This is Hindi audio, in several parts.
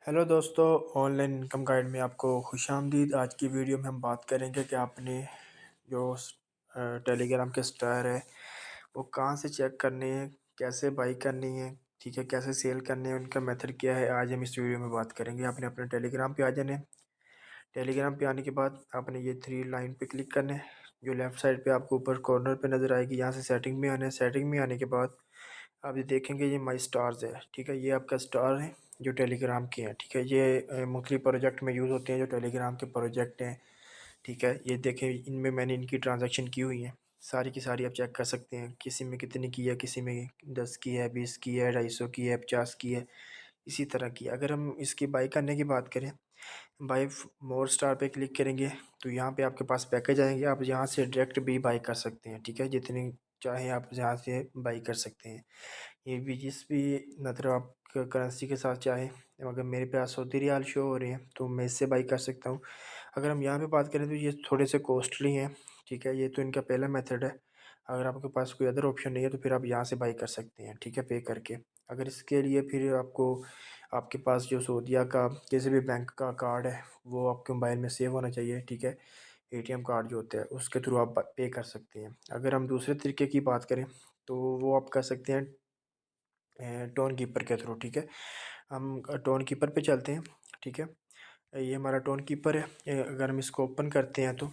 हेलो दोस्तों, ऑनलाइन इनकम गाइड में आपको खुशामदीद। आज की वीडियो में हम बात करेंगे कि आपने जो टेलीग्राम के स्टार है वो कहाँ से चेक करने हैं, कैसे बाई करनी है, ठीक है, कैसे सेल करने हैं, उनका मेथड क्या है। आज हम इस वीडियो में बात करेंगे। आपने अपने टेलीग्राम पे आ जाना है। टेलीग्राम पे आने के बाद आपने ये थ्री लाइन पे क्लिक करना है, जो लेफ़्ट साइड पे आपको ऊपर कॉर्नर पे नज़र आएगी। यहाँ से सेटिंग में आना है। सेटिंग में आने के बाद आप ये देखेंगे, ये माई स्टार्स है, ठीक है। ये आपका स्टार है जो टेलीग्राम के हैं, ठीक है। ये मुख्तलिफ प्रोजेक्ट में यूज़ होते हैं, जो टेलीग्राम के प्रोजेक्ट हैं, ठीक है। ये देखें, इनमें मैंने इनकी ट्रांजैक्शन की हुई है, सारी की सारी आप चेक कर सकते हैं। किसी में कितनी की है, किसी में 10 की है, 20 की है, 250 की है, 50 की है, इसी तरह की। अगर हम इसकी बाई करने की बात करें, बाई मोर स्टार पे क्लिक करेंगे तो यहाँ पे आपके पास पैकेज आएंगे। आप यहाँ से डायरेक्ट भी बाई कर सकते हैं, ठीक है। जितनी चाहे आप यहाँ से बाई कर सकते हैं। ये भी जिस भी मतलब आप करेंसी के साथ चाहे, अगर मेरे पास सऊदी रियाल शो हो रहे हैं तो मैं इससे बाई कर सकता हूँ। अगर हम यहाँ पे बात करें तो ये थोड़े से कॉस्टली हैं, ठीक है। ये तो इनका पहला मेथड है। अगर आपके पास कोई अदर ऑप्शन नहीं है तो फिर आप यहाँ से बाई कर सकते हैं, ठीक है, पे करके। अगर इसके लिए फिर आपको आपके पास जो सऊदीया का किसी भी बैंक का कार्ड है वो आपके मोबाइल में सेव होना चाहिए, ठीक है। एटीएम कार्ड जो होता है उसके थ्रू आप पे कर सकते हैं। अगर हम दूसरे तरीके की बात करें तो वो आप कर सकते हैं टोन कीपर के थ्रू, ठीक है। हम टोन कीपर पे चलते हैं, ठीक है। ये हमारा टोन कीपर है। अगर हम इसको ओपन करते हैं तो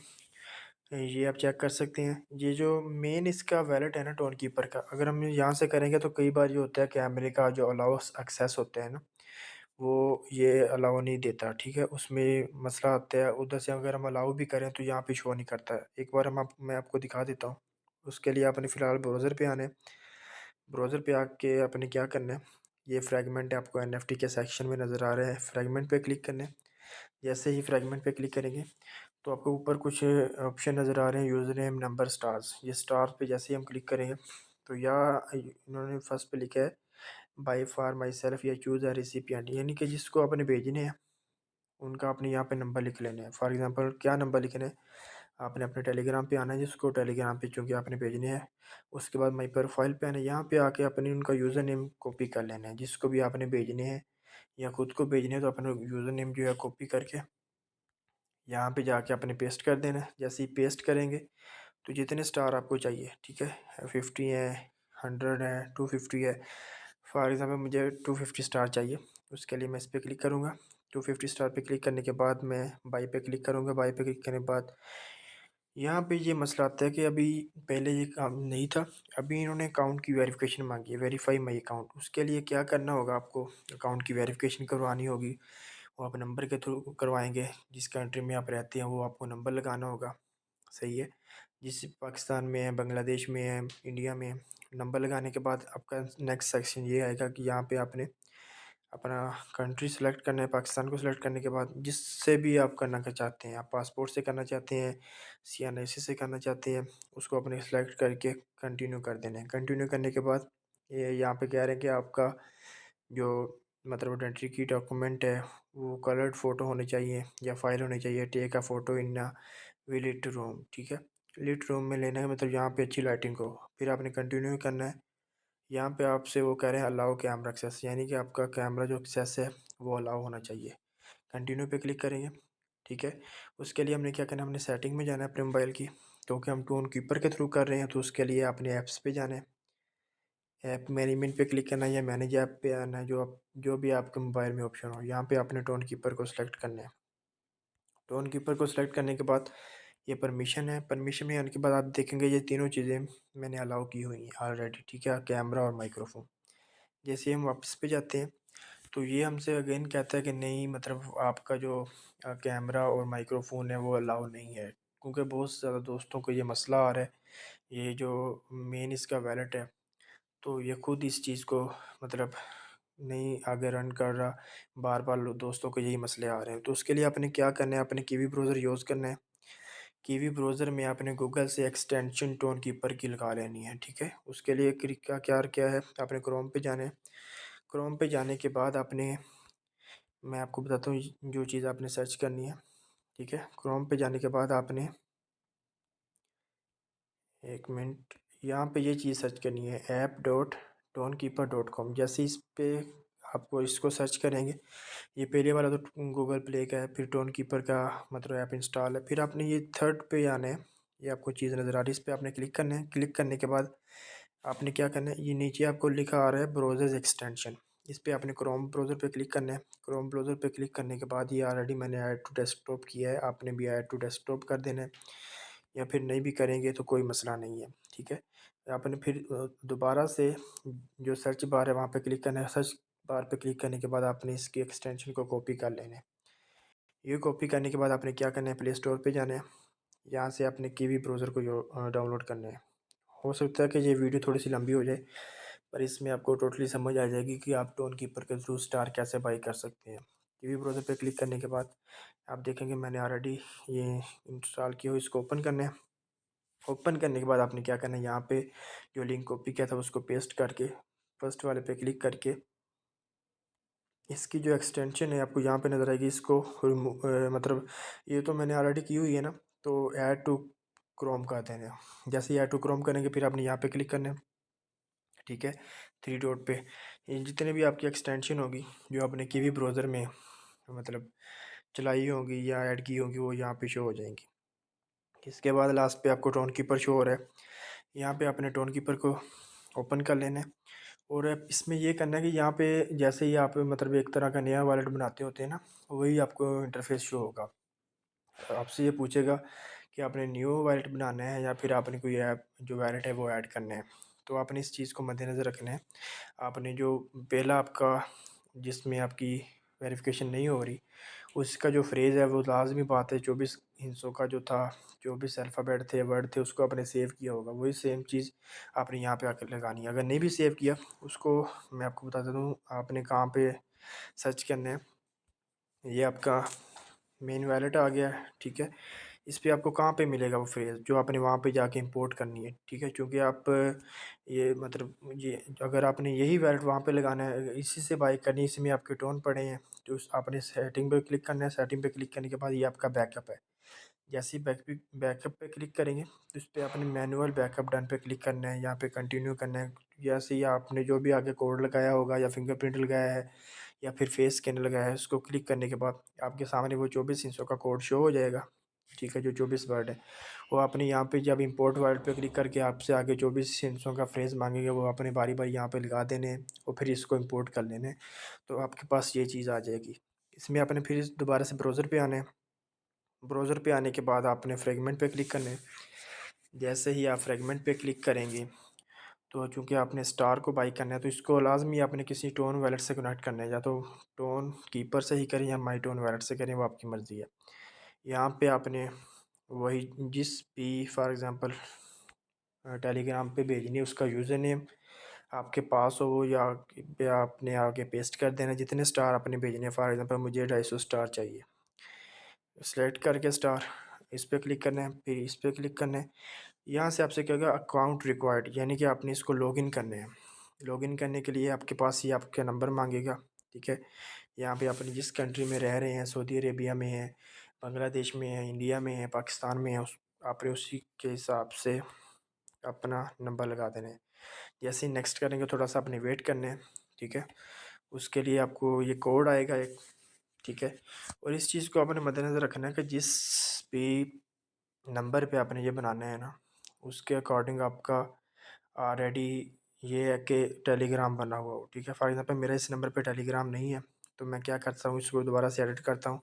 ये आप चेक कर सकते हैं। ये जो मेन इसका वैलेट है ना टोन कीपर का, अगर हम यहाँ से करेंगे तो कई बार ये होता है कैमरे का जो अलाउ एक्सेस होता है ना, वो ये अलाउ नहीं देता, ठीक है। उसमें मसला आता है। उधर से अगर हम अलाउ भी करें तो यहाँ पे शो नहीं करता है। एक बार मैं आपको दिखा देता हूँ। उसके लिए आपने फ़िलहाल ब्राउज़र पे आना है। ब्राउज़र पे आके आपने क्या करना है, ये फ्रैगमेंट है, आपको एनएफटी के सेक्शन में नज़र आ रहा है, फ्रैगमेंट पे क्लिक करना है। जैसे ही फ्रैगमेंट पे क्लिक करेंगे तो आपको ऊपर कुछ ऑप्शन नज़र आ रहे हैं, यूज़र नेम, नंबर, स्टार्स। ये स्टार पे जैसे ही हम क्लिक करेंगे तो यहाँ इन्होंने फर्स्ट पे लिखा है बाय फॉर माई सेल्फ या चूज़ अ रेसिपिएंट, यानी कि जिसको आपने भेजने हैं उनका आपने यहाँ पे नंबर लिख लेना है। फॉर एग्जांपल क्या नंबर लिखना है, आपने अपने टेलीग्राम पे आना है, जिसको टेलीग्राम पे चूँकि आपने भेजने हैं। उसके बाद माई प्रोफाइल पे आना है, यहाँ पे आके अपने उनका यूज़र नेम कॉपी कर लेना है, जिसको भी आपने भेजने हैं या खुद को भेजने हैं तो अपना यूज़र नेम जो है कॉपी करके यहाँ पे जाके अपने पेस्ट कर देना है। जैसे ही पेस्ट करेंगे तो जितने स्टार आपको चाहिए, ठीक है, 50 है, 100 है, 250 है। फॉर एग्ज़ाम्पल मुझे 250 स्टार चाहिए, उसके लिए मैं इस पे क्लिक करूँगा। 250 स्टार पे क्लिक करने के बाद मैं बाई पे क्लिक करूँगा। बाई पे क्लिक करने के बाद यहाँ पे ये मसला आता है कि अभी पहले ये काम नहीं था। अभी इन्होंने अकाउंट की वेरिफ़िकेशन माँगी है, वेरीफ़ाई माई अकाउंट। उसके लिए क्या करना होगा, आपको अकाउंट की वेरिफ़िकेशन करवानी होगी। वो आप नंबर के थ्रू करवाएँगे, जिस कंट्री में आप रहते हैं वो आपको नंबर लगाना होगा, सही है। जिस पाकिस्तान में है, बांग्लादेश में है, इंडिया में है, नंबर लगाने के बाद आपका नेक्स्ट सेक्शन ये आएगा कि यहाँ पे आपने अपना कंट्री सेलेक्ट करना है। पाकिस्तान को सेलेक्ट करने के बाद जिससे भी आप करना का चाहते हैं, आप पासपोर्ट से करना चाहते हैं, सीएनआईसी से करना चाहते हैं, उसको अपने सेलेक्ट करके कंटिन्यू कर देना है। कंटिन्यू करने के बाद ये यहाँ पे कह रहे हैं कि आपका जो मतलब आइडेंटिटी की डॉक्यूमेंट है वो कलर्ड फ़ोटो होनी चाहिए या फाइल होनी चाहिए। Take a photo in a lit room, ठीक है। लिट रूम में लेना है, मतलब यहाँ पे अच्छी लाइटिंग हो। फिर आपने कंटिन्यू करना है। यहाँ पे आपसे वो कह रहे हैं अलाउ कैमरा एक्सेस, यानी कि आपका कैमरा जो एक्सेस है वो अलाउ होना चाहिए। कंटिन्यू पे क्लिक करेंगे, ठीक है। उसके लिए हमने क्या करना है, हमने सेटिंग में जाना है अपने मोबाइल की, क्योंकि हम टोन कीपर के थ्रू कर रहे हैं तो उसके लिए अपने ऐप्स पे जाना है। ऐप मैनेजमेंट पे क्लिक करना है या मैनेज ऐप पे आना है, जो भी आपके मोबाइल में ऑप्शन हो। यहाँ पे आपने टोन कीपर को सिलेक्ट करना है। टोन कीपर को सिलेक्ट करने के बाद ये परमिशन है। परमिशन में आने के बाद आप देखेंगे ये तीनों चीज़ें मैंने अलाउ की हुई हैं ऑलरेडी, ठीक है, कैमरा और माइक्रोफोन। जैसे हम वापस पे जाते हैं तो ये हमसे अगेन कहता है कि नहीं, मतलब आपका जो कैमरा और माइक्रोफोन है वो अलाउ नहीं है, क्योंकि बहुत ज़्यादा दोस्तों को ये मसला आ रहा है। ये जो मेन इसका वैलेट है तो ये खुद इस चीज़ को मतलब नहीं आगे रन कर रहा। बार बार दोस्तों को यही मसले आ रहे हैं। तो उसके लिए आपने क्या करना है, आपने कीवी ब्राउज़र यूज़ करना है। कीवी ब्राउज़र में आपने गूगल से एक्सटेंशन टोन कीपर की लगा लेनी है, ठीक है। उसके लिए तरीका क्या क्या है, आपने क्रोम पे जाना है। क्रोम पे जाने के बाद आपने, मैं आपको बताता हूँ जो चीज़ आपने सर्च करनी है, ठीक है। क्रोम पे जाने के बाद आपने एक मिनट यहाँ पे ये चीज़ सर्च करनी है, app dot tone keeper dot com. जैसे इस पे आपको इसको सर्च करेंगे, ये पहले वाला तो गूगल प्ले का है, फिर टोन कीपर का मतलब ऐप इंस्टॉल है, फिर आपने ये थर्ड पे आना है, ये आपको चीज़ नज़र आ रही है, इस पर आपने क्लिक करना है। क्लिक करने के बाद आपने क्या करना है, ये नीचे आपको लिखा आ रहा है ब्राउज़र्स एक्सटेंशन, इस पर आपने क्रोम ब्राउज़र पे क्लिक करना है। क्रोम ब्राउज़र पे क्लिक करने के बाद ये ऑलरेडी मैंने ऐड टू डेस्कटॉप किया है, आपने भी ऐड टू डेस्कटॉप कर देना है, या फिर नहीं भी करेंगे तो कोई मसला नहीं है, ठीक है। आपने फिर दोबारा से जो सर्च बार है वहाँ पे क्लिक करना है। सर्च बार पे क्लिक करने के बाद आपने इसकी एक्सटेंशन को कॉपी कर लेना है। ये कॉपी करने के बाद आपने क्या करना है, प्ले स्टोर पे जाना है, यहाँ से आपने कीवी ब्राउज़र को डाउनलोड करना है। हो सकता है कि ये वीडियो थोड़ी सी लंबी हो जाए, पर इसमें आपको टोटली समझ आ जाएगी कि आप टोन कीपर के थ्रू स्टार कैसे बाई कर सकते हैं। कीवी ब्राउज़र पे क्लिक करने के बाद आप देखेंगे मैंने ऑलरेडी ये इंस्टॉल किया हो, इसको ओपन करना है। ओपन करने के बाद आपने क्या करना है, यहाँ पे जो लिंक कॉपी किया था उसको पेस्ट करके फर्स्ट वाले पे क्लिक करके इसकी जो एक्सटेंशन है आपको यहाँ पे नज़र आएगी, इसको मतलब ये तो मैंने ऑलरेडी की हुई है ना, तो ऐड टू क्रोम कर देना है। जैसे ही ऐड टू क्रोम करेंगे फिर आपने यहाँ पे क्लिक करना है, ठीक है, थ्री डॉट पे। ये जितने भी आपकी एक्सटेंशन होगी जो आपने कीवी ब्राउज़र में मतलब चलाई होगी या ऐड की होगी वो यहाँ पे शो हो जाएंगी। इसके बाद लास्ट पे आपको टोन कीपर शो हो रहा है, यहाँ पे अपने टोन कीपर को ओपन कर लेना है। और इसमें ये करना है कि यहाँ पे जैसे ही आप मतलब एक तरह का नया वॉलेट बनाते होते हैं ना, वही आपको इंटरफेस शो होगा। आपसे ये पूछेगा कि आपने न्यू वॉलेट बनाना है या फिर आपने कोई ऐप जो वॉलेट है वो ऐड करना है। तो आपने इस चीज़ को मद्देनज़र रखना है। आपने जो पहला आपका जिसमें आपकी वेरिफिकेशन नहीं हो रही उसका जो फ्रेज़ है वो लाजमी बात है, 24 हिस्सों का जो था, 24 अल्फ़ाबेट थे, वर्ड थे, उसको आपने सेव किया होगा, वही सेम चीज़ आपने यहाँ पे आकर लगानी है। अगर नहीं भी सेव किया उसको मैं आपको बता देता हूँ आपने कहाँ पे सर्च करना है। ये आपका मेन वॉलेट आ गया है, ठीक है। इस पे आपको कहाँ पे मिलेगा वो फ्रेज़ जो आपने वहाँ पे जाके इंपोर्ट करनी है, ठीक है। क्योंकि आप ये मतलब ये अगर आपने यही वॉलेट वहाँ पे लगाना है, इसी से बाई करनी है, इसी में आपके टोन पड़े हैं, तो आपने सेटिंग पे क्लिक करना है। सेटिंग पे क्लिक करने के बाद ये आपका बैकअप है। जैसे ही बैकअप पे क्लिक करेंगे तो इस पर आपने मैनुअल बैकअप डन पे क्लिक करना है, यहाँ पे कंटिन्यू करना है। जैसे ही आपने जो भी आगे कोड लगाया होगा या फिंगरप्रिंट लगाया है या फिर फेस स्कैनर लगाया है, उसको क्लिक करने के बाद आपके सामने वो 24 हिस्सों का कोड शो हो जाएगा, ठीक है, जो 24 वर्ड है। वो आपने यहाँ पे जब इंपोर्ट वर्ड पे क्लिक करके आपसे आगे 24 हिस्सों का फ्रेज़ मांगेगा, वो आपने बारी बारी यहाँ पे लगा देने हैं और फिर इसको इंपोर्ट कर लेने हैं, तो आपके पास ये चीज़ आ जाएगी। इसमें आपने फिर दोबारा से ब्राउज़र पे आना है। ब्राउज़र पे आने के बाद आपने फ्रेगमेंट पे क्लिक करना है। जैसे ही आप फ्रेगमेंट पे क्लिक करेंगे तो चूँकि आपने स्टार को बाई करना है तो इसको लाजमी आपने किसी टोन वॉलेट से कनेक्ट करना है, या तो टोन कीपर से ही करें या माई टोन वॉलेट से करें, वो आपकी मर्ज़ी है। यहाँ पे आपने वही जिस भी फॉर एग्ज़ाम्पल टेलीग्राम पे भेजनी है उसका यूज़र नेम आपके पास हो या आपने आगे पेस्ट कर देना जितने स्टार आपने भेजने हैं। फॉर एग्ज़ाम्पल मुझे 250 स्टार चाहिए, सेलेक्ट करके स्टार इस पर क्लिक करना है, फिर इस पर क्लिक करना है। यहाँ से आपसे क्या होगा, अकाउंट रिक्वायर्ड, यानी कि आपने इसको लॉगिन करना है। लॉगिन करने के लिए आपके पास ये आपका नंबर मांगेगा, ठीक है। यहाँ पे अपनी जिस कंट्री में रह रहे हैं, सऊदी अरेबिया में है, बांग्लादेश में है, इंडिया में है, पाकिस्तान में है, आपने उसी के हिसाब से अपना नंबर लगा देना है। जैसे ही नेक्स्ट करेंगे थोड़ा सा अपने वेट करना है, ठीक है। उसके लिए आपको ये कोड आएगा एक, ठीक है। और इस चीज़ को आपने मद्देनज़र रखना है कि जिस भी नंबर पे आपने ये बनाना है ना, उसके अकॉर्डिंग आपका ऑलरेडी ये है कि टेलीग्राम बना हुआ हो, ठीक है। फॉर एग्ज़ाम्पल मेरा इस नंबर पे टेलीग्राम नहीं है, तो मैं क्या करता हूँ, इसको दोबारा से एडिट करता हूँ,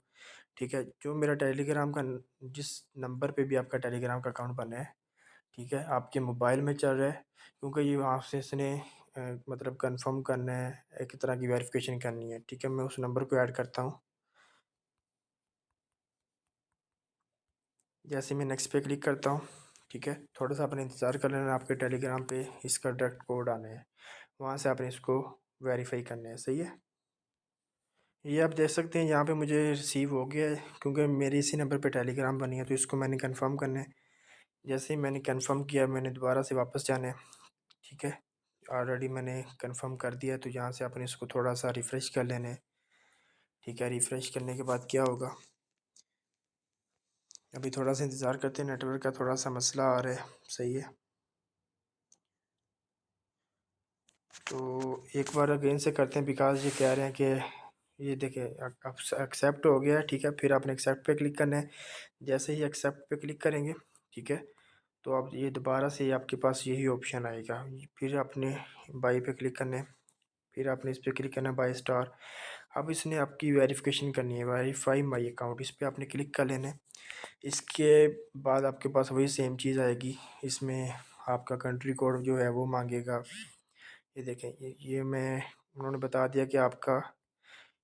ठीक है। जो मेरा टेलीग्राम का जिस नंबर पे भी आपका टेलीग्राम का अकाउंट बना है, ठीक है, आपके मोबाइल में चल रहा है, क्योंकि ये वहाँ से इसने मतलब कंफर्म करना है, एक तरह की वेरिफिकेशन करनी है, ठीक है। मैं उस नंबर को ऐड करता हूँ। जैसे मैं नेक्स्ट पे क्लिक करता हूँ, ठीक है, थोड़ा सा आपने इंतज़ार कर लेना, आपके टेलीग्राम पे इसका डायरेक्ट कोड आना है, वहाँ से आपने इसको वेरीफाई करना है, सही है। ये आप देख सकते हैं यहाँ पे मुझे रिसीव हो गया है, क्योंकि मेरी इसी नंबर पे टेलीग्राम बनी है, तो इसको मैंने कंफर्म करना है। जैसे ही मैंने कंफर्म किया मैंने दोबारा से वापस जाना है, ठीक है। ऑलरेडी मैंने कंफर्म कर दिया, तो यहाँ से आपने इसको थोड़ा सा रिफ़्रेश कर लेना है, ठीक है। रिफ़्रेश करने के बाद क्या होगा, अभी थोड़ा सा इंतज़ार करते हैं, नेटवर्क का थोड़ा सा मसला आ रहा है, सही है। तो एक बार अगेन से करते हैं, बिकॉज़ ये कह रहे हैं कि ये देखिए अब एक्सेप्ट हो गया है, ठीक है। फिर आपने एक्सेप्ट पे क्लिक करना है। जैसे ही एक्सेप्ट पे क्लिक करेंगे, ठीक है, तो अब ये दोबारा से आपके पास यही ऑप्शन आएगा। फिर आपने बाई पे क्लिक करना है, फिर आपने इस पे क्लिक करना है बाय स्टार। अब इसने आपकी वेरिफिकेशन करनी है, वेरीफाई माई अकाउंट, इस पे आपने क्लिक कर लेना है। इसके बाद आपके पास वही सेम चीज़ आएगी। इसमें आपका कंट्री कोड जो है वो मांगेगा। ये देखें, ये मैं उन्होंने बता दिया कि आपका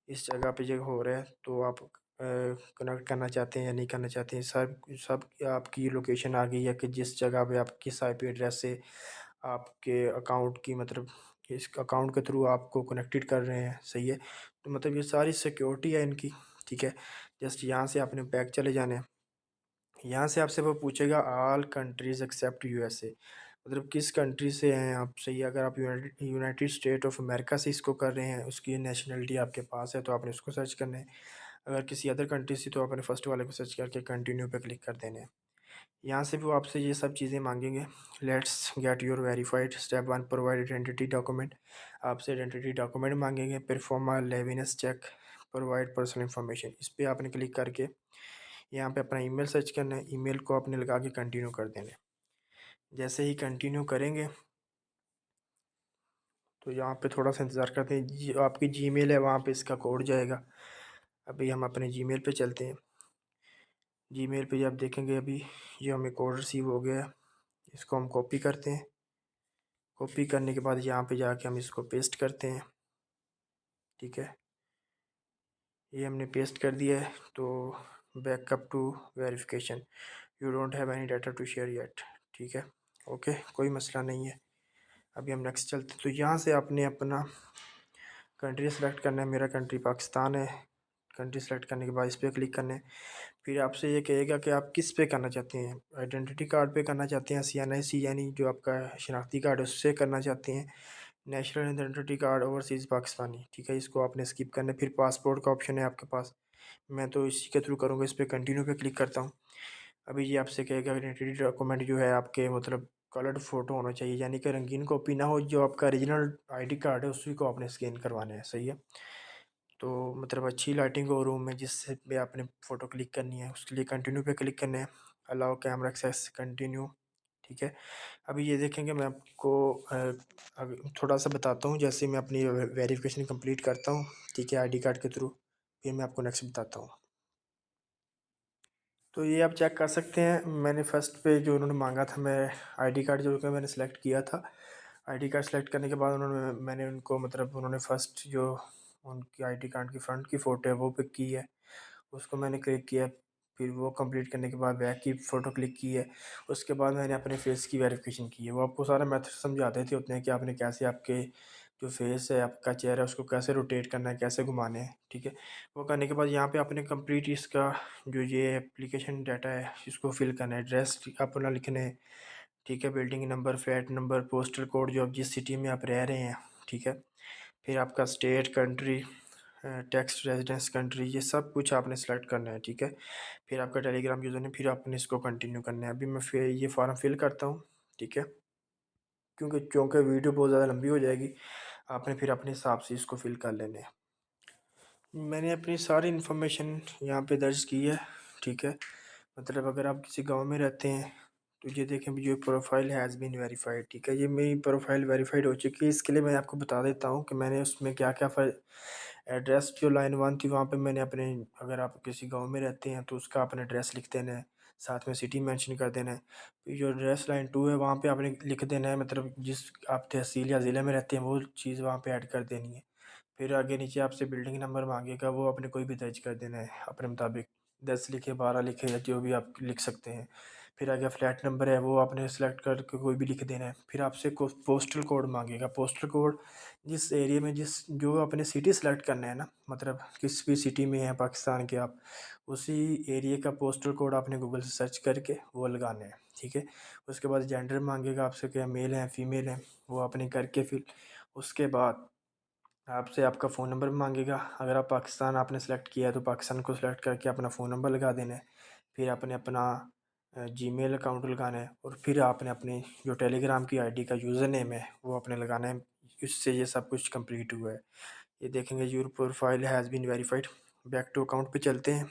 इस जगह पे जो हो रहा है, तो आप कनेक्ट करना चाहते हैं या नहीं करना चाहते हैं। सब सब आपकी लोकेशन आ गई है कि जिस जगह पे आप किस आईपी एड्रेस से आपके अकाउंट की मतलब इस अकाउंट के थ्रू आपको कनेक्टेड कर रहे हैं, सही है। तो मतलब ये सारी सिक्योरिटी है इनकी, ठीक है। जस्ट यहाँ से आपने बैक चले जाना है। यहाँ से आपसे वो पूछेगा ऑल कंट्रीज़ एक्सेप्ट यूएसए, मतलब किस कंट्री से हैं आप, सही है। अगर आप यूनाइटेड स्टेट ऑफ अमेरिका से इसको कर रहे हैं, उसकी नेशनलिटी आपके पास है, तो आपने उसको सर्च करना है। अगर किसी अदर कंट्री से, तो आपने फर्स्ट वाले को सर्च करके कंटिन्यू पे क्लिक कर देना है। यहाँ से भी वो आपसे ये सब चीज़ें मांगेंगे। Let's get your verified, step 1 provide identity document, आपसे आइडेंटिटी डॉक्यूमेंट मांगेंगे। Perform a liveness check, provide personal information, इस पर आपने क्लिक करके यहाँ पे अपना ईमेल सर्च करना है। ईमेल को आपने लगा के कंटिन्यू कर देना है। जैसे ही कंटिन्यू करेंगे, तो यहाँ पे थोड़ा सा इंतज़ार करते हैं। आपकी जीमेल है, वहाँ पे इसका कोड जाएगा। अभी हम अपने जीमेल पे चलते हैं। जीमेल पे आप देखेंगे अभी ये हमें कोड रिसीव हो गया है। इसको हम कॉपी करते हैं। कॉपी करने के बाद यहाँ पे जाके हम इसको पेस्ट करते हैं, ठीक है। ये हमने पेस्ट कर दिया है। तो backup to verification, you don't have any data to share yet, ठीक है, ओके, कोई मसला नहीं है। अभी हम नेक्स्ट चलते हैं। तो यहाँ से आपने अपना कंट्री सेलेक्ट करना है। मेरा कंट्री पाकिस्तान है। कंट्री सेलेक्ट करने के बाद इस पर क्लिक करना है। फिर आपसे ये कहेगा कि आप किस पे करना चाहते हैं, आइडेंटिटी कार्ड पे करना चाहते हैं, CNIC यानी जो आपका शनाख्ती कार्ड है उससे करना चाहते हैं, national identity card overseas Pakistani, ठीक है, इसको आपने स्किप करना है। फिर पासपोर्ट का ऑप्शन है आपके पास, मैं तो इसी के थ्रू करूँगा। इस पर कंटिन्यू पे क्लिक करता हूँ। अभी ये आपसे कहेगा आइडेंटिटी डॉक्यूमेंट जो है आपके मतलब कलर्ड फ़ोटो होना चाहिए, यानी कि रंगीन कॉपी ना हो। जो आपका ओरिजिनल आईडी कार्ड है उसी को आपने स्कैन करवाना है, सही है। तो मतलब अच्छी लाइटिंग हो रूम में जिससे भी आपने फ़ोटो क्लिक करनी है, उसके लिए कंटिन्यू पे क्लिक करना है। अलाउ कैमरा एक्सेस, कंटिन्यू, ठीक है। अभी ये देखेंगे मैं आपको थोड़ा सा बताता हूँ। जैसे मैं अपनी वेरिफिकेशन कंप्लीट करता हूँ, ठीक है, आईडी कार्ड के थ्रू, फिर मैं आपको नेक्स्ट बताता हूँ। तो ये आप चेक कर सकते हैं, मैंने फ़र्स्ट पे जो उन्होंने मांगा था, मैं आईडी कार्ड जो कि मैंने सेलेक्ट किया था। आईडी कार्ड सेलेक्ट करने के बाद मैंने उनको मतलब उन्होंने फ़र्स्ट जो उनकी आईडी कार्ड की फ्रंट की फ़ोटो है वो पिक की है, उसको मैंने क्लिक किया। फिर वो कंप्लीट करने के बाद बैक की फ़ोटो क्लिक की है। उसके बाद मैंने अपने फेस की वेरिफिकेशन की है। वो आपको सारा मेथड समझा देते होते हैं कि आपने कैसे आपके जो फेस है, आपका चेहरा है, उसको कैसे रोटेट करना है, कैसे घुमाना है, ठीक है। वो करने के बाद यहाँ पे आपने कंप्लीट इसका जो ये एप्लीकेशन डाटा है इसको फिल करना है। एड्रेस अपना लिखना है, ठीक है, building number, flat number, postal code जो आप जिस सिटी में आप रह रहे हैं, ठीक है। फिर आपका state, country, text residence country, ये सब कुछ आपने सेलेक्ट करना है, ठीक है। फिर आपका टेलीग्राम यूज़र नेम, फिर आपने इसको कंटिन्यू करना है। अभी मैं फिर ये फॉर्म फिल करता हूँ, ठीक है, क्योंकि वीडियो बहुत ज़्यादा लंबी हो जाएगी। आपने फिर अपने हिसाब से इसको फिल कर लेना है। मैंने अपनी सारी इन्फॉर्मेशन यहाँ पे दर्ज की है, ठीक है। मतलब अगर आप किसी गांव में रहते हैं, तो ये देखें जो प्रोफाइल हैज़ बीन वेरीफाइड, ठीक है, ये मेरी प्रोफाइल वेरीफाइड हो चुकी है। इसके लिए मैं आपको बता देता हूँ कि मैंने उसमें क्या क्या एड्रेस जो लाइन 1 थी वहाँ पे मैंने अपने, अगर आप किसी गांव में रहते हैं तो उसका अपना एड्रेस लिख देना है, साथ में सिटी मेंशन कर देना है। फिर जो एड्रेस लाइन 2 है वहाँ पे आपने लिख देना है, मतलब जिस आप तहसील या ज़िले में रहते हैं वो चीज़ वहाँ पे ऐड कर देनी है। फिर आगे नीचे आपसे बिल्डिंग नंबर मांगेगा, वो आपने कोई भी दर्ज कर देना है अपने मुताबिक, 10 लिखे, 12 लिखे, या जो भी आप लिख सकते हैं। फिर आगे फ्लैट नंबर है वो आपने सेलेक्ट करके कोई भी लिख देना है। फिर आपसे पोस्टल कोड मांगेगा। पोस्टल कोड जिस एरिया में जिस जो आपने सिटी सेलेक्ट करना है ना, मतलब किस भी सिटी में है पाकिस्तान के आप, उसी एरिया का पोस्टल कोड आपने गूगल से सर्च करके वो लगाना है, ठीक है। उसके बाद जेंडर मांगेगा आपसे, क्या मेल है फीमेल है, वो आपने करके फिर उसके बाद आपसे आपका फ़ोन नंबर मांगेगा। अगर आप पाकिस्तान आपने सेलेक्ट किया है तो पाकिस्तान को सेलेक्ट करके अपना फ़ोन नंबर लगा देना है। फिर आपने अपना जीमेल अकाउंट लगाना है, और फिर आपने अपने जो टेलीग्राम की आईडी का यूज़र नेम है वो आपने लगाना है। उससे ये सब कुछ कंप्लीट हुआ है। ये देखेंगे your profile has been verified. Back to account पे चलते हैं।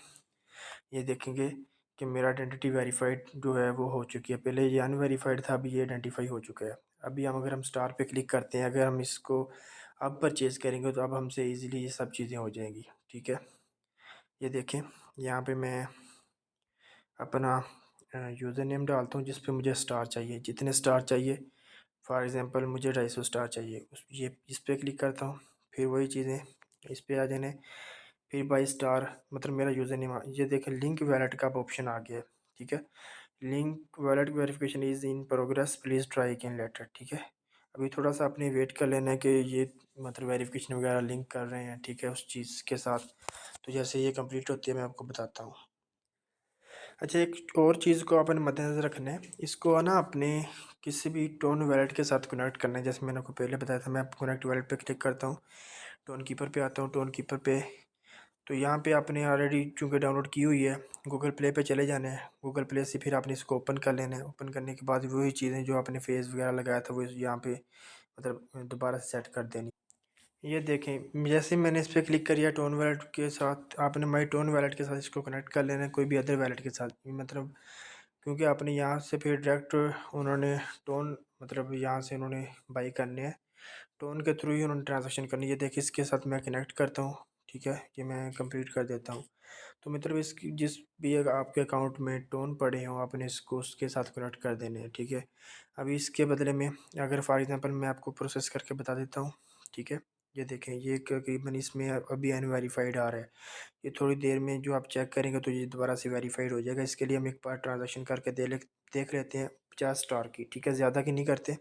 ये देखेंगे कि मेरा आइडेंटिटी वेरीफाइड जो है वो हो चुकी है। पहले ये अनवेरीफाइड था, अभी ये आइडेंटिफाई हो चुका है। अभी अगर हम स्टार पे क्लिक करते हैं, अगर हम इसको अब परचेज़ करेंगे तो अब हमसे ईज़िली ये सब चीज़ें हो जाएंगी। ठीक है, ये देखें यहाँ पे मैं अपना यूज़र नेम डालता हूँ जिस पे मुझे स्टार चाहिए, जितने स्टार चाहिए। फॉर एग्ज़ाम्पल मुझे 250 स्टार चाहिए, ये इस पर क्लिक करता हूँ। फिर वही चीज़ें इस पे आ जाने, फिर बाई स्टार मतलब मेरा यूज़र नेम। ये देखें लिंक वैलेट का अब ऑप्शन आ गया है। ठीक है, link wallet verification is in progress, please try again later. ठीक है, अभी थोड़ा सा आपने वेट कर लेना है कि ये मतलब वेरिफिकेशन वगैरह लिंक कर रहे हैं। ठीक है, उस चीज़ के साथ। तो जैसे ये कंप्लीट होती है मैं आपको बताता हूँ। अच्छा, एक और चीज़ को अपन मद्देनज़र रखना है, इसको ना अपने किसी भी टोन वॉलेट के साथ कनेक्ट करना है। जैसे मैंने आपको पहले बताया था, मैं कनेक्ट वॉलेट पे क्लिक करता हूँ, टोन कीपर पे आता हूँ। टोन कीपर पे तो यहाँ पे आपने ऑलरेडी चूँकि डाउनलोड की हुई है, गूगल प्ले पे चले जाना है। गूगल प्ले से फिर आपने इसको ओपन कर लेना है। ओपन करने के बाद वही चीज़ें जो आपने फेस वगैरह लगाया था वो यहाँ पे मतलब दोबारा से सेट कर देनी। ये देखें जैसे मैंने इस पर क्लिक किया टोन वॉलेट के साथ, आपने माई टोन वॉलेट के साथ इसको कनेक्ट कर लेना है, कोई भी अदर वॉलेट के साथ मतलब, क्योंकि आपने यहाँ से फिर डायरेक्ट उन्होंने टोन मतलब यहाँ से उन्होंने बाई करने हैं, टोन के थ्रू ही उन्होंने ट्रांजेक्शन करनी है। ये देखिए इसके साथ मैं कनेक्ट करता हूँ। ठीक है, ये मैं कंप्लीट कर देता हूँ। तो मतलब इसकी जिस भी अगर आपके अकाउंट में टोन पड़े हों आपने इसको उसके साथ कनेक्ट कर देने हैं। ठीक है, अभी इसके बदले में अगर फॉर एग्ज़ाम्पल मैं आपको प्रोसेस करके बता देता हूँ। ठीक है, ये देखें ये तकरीबन इसमें अभी अनवेरीफाइड आ रहा है। ये थोड़ी देर में जो आप चेक करेंगे तो ये दोबारा से वेरीफाइड हो जाएगा। इसके लिए हम एक बार ट्रांजेक्शन करके देख लेते हैं 50 स्टार की। ठीक है, ज़्यादा की नहीं करते।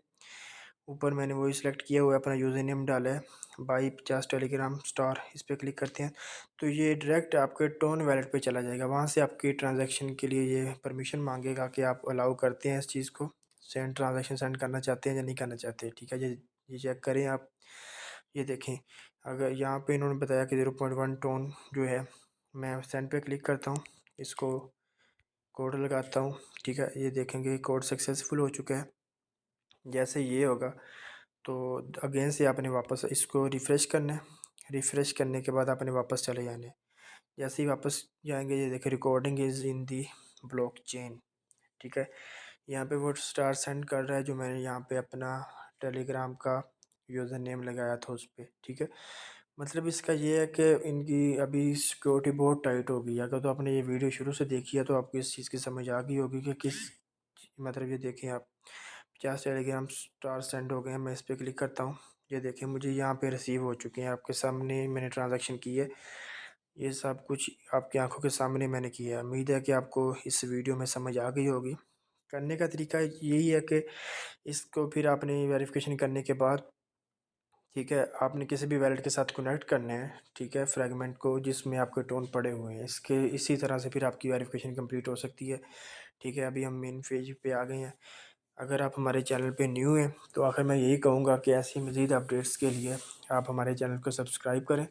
ऊपर मैंने वही सिलेक्ट किया हुआ है, अपना यूज़र नेम डाला है, बाई 50 टेलीग्राम स्टार। इस पर क्लिक करते हैं तो ये डायरेक्ट आपके टोन वॉलेट पे चला जाएगा। वहाँ से आपकी ट्रांजैक्शन के लिए ये परमिशन मांगेगा कि आप अलाउ करते हैं इस चीज़ को, सेंड ट्रांजैक्शन सेंड करना चाहते हैं या नहीं करना चाहते। ठीक है, ये चेक करें आप। ये देखें अगर यहाँ पे इन्होंने बताया कि 0.1 टोन जो है, मैं सेंड पे क्लिक करता हूँ, इसको कोड लगाता हूँ। ठीक है, ये देखेंगे कोड सक्सेसफुल हो चुका है। जैसे ये होगा तो अगेन से आपने वापस इसको रिफ़्रेश करना है। रिफ़्रेश करने के बाद आपने वापस चले जाना है। जैसे ही वापस जाएंगे ये देखिए recording is in the blockchain. ठीक है, यहाँ पे वो स्टार सेंड कर रहा है जो मैंने यहाँ पे अपना टेलीग्राम का यूज़र नेम लगाया था उस पर। ठीक है, मतलब इसका ये है कि इनकी अभी सिक्योरिटी बहुत टाइट हो गई है। अगर तो आपने ये वीडियो शुरू से देखी है तो आपको इस चीज़ की समझ आ गई होगी कि किस मतलब, ये देखें आप 50 टेलीग्राम स्टार सेंड हो गए हैं। मैं इस पर क्लिक करता हूँ, ये देखें मुझे यहाँ पे रिसीव हो चुके हैं। आपके सामने मैंने ट्रांजैक्शन की है, ये सब कुछ आपकी आंखों के सामने मैंने किया है। उम्मीद है कि आपको इस वीडियो में समझ आ गई होगी। करने का तरीका यही है कि इसको फिर आपने वेरिफिकेशन करने के बाद, ठीक है, आपने किसी भी वैलेट के साथ कनेक्ट करने हैं। ठीक है, फ्रेगमेंट को जिसमें आपके टोन पड़े हुए हैं, इसके इसी तरह से फिर आपकी वेरिफिकेशन कंप्लीट हो सकती है। ठीक है, अभी हम मेन पेज पे आ गए हैं। अगर आप हमारे चैनल पे न्यू हैं तो आखिर मैं यही कहूँगा कि ऐसी मज़ीद अपडेट्स के लिए आप हमारे चैनल को सब्सक्राइब करें,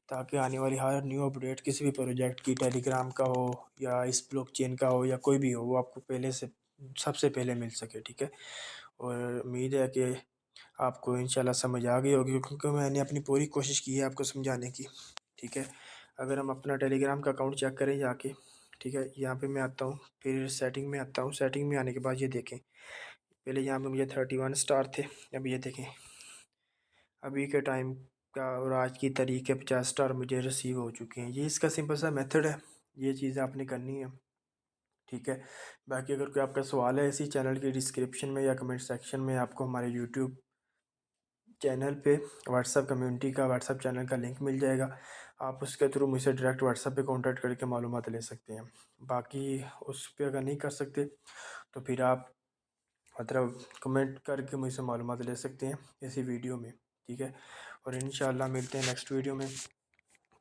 ताकि आने वाली हर न्यू अपडेट किसी भी प्रोजेक्ट की, टेलीग्राम का हो या इस ब्लॉकचेन का हो या कोई भी हो, वो आपको पहले से सबसे पहले मिल सके। ठीक है, और उम्मीद है कि आपको इंशाल्लाह समझ आ गई होगी, क्योंकि मैंने अपनी पूरी कोशिश की है आपको समझाने की। ठीक है, अगर हम अपना टेलीग्राम का अकाउंट चेक करें जाके, ठीक है, यहाँ पे मैं आता हूँ, फिर सेटिंग में आता हूँ। सेटिंग में आने के बाद ये देखें, पहले यहाँ पे मुझे 31 स्टार थे, अब ये देखें अभी के टाइम का और आज की तारीख के 50 स्टार मुझे रिसीव हो चुके हैं। ये इसका सिंपल सा मेथड है, ये चीज़ें आपने करनी है। ठीक है, बाकी अगर कोई आपका सवाल है, इसी चैनल की डिस्क्रिप्शन में या कमेंट सेक्शन में आपको हमारे यूट्यूब चैनल पे व्हाट्सअप कम्युनिटी का व्हाट्सअप चैनल का लिंक मिल जाएगा। आप उसके थ्रू मुझसे डायरेक्ट व्हाट्सअप पे कांटेक्ट करके मालूमात ले सकते हैं। बाकी उस पे अगर नहीं कर सकते तो फिर आप मतलब कमेंट करके मुझसे मालूमात ले सकते हैं इसी वीडियो में। ठीक है, और इंशाल्लाह मिलते हैं नेक्स्ट वीडियो में।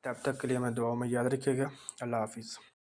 तब तक के लिए मैं दुआओं में याद रखिएगा। अल्लाह हाफिज़।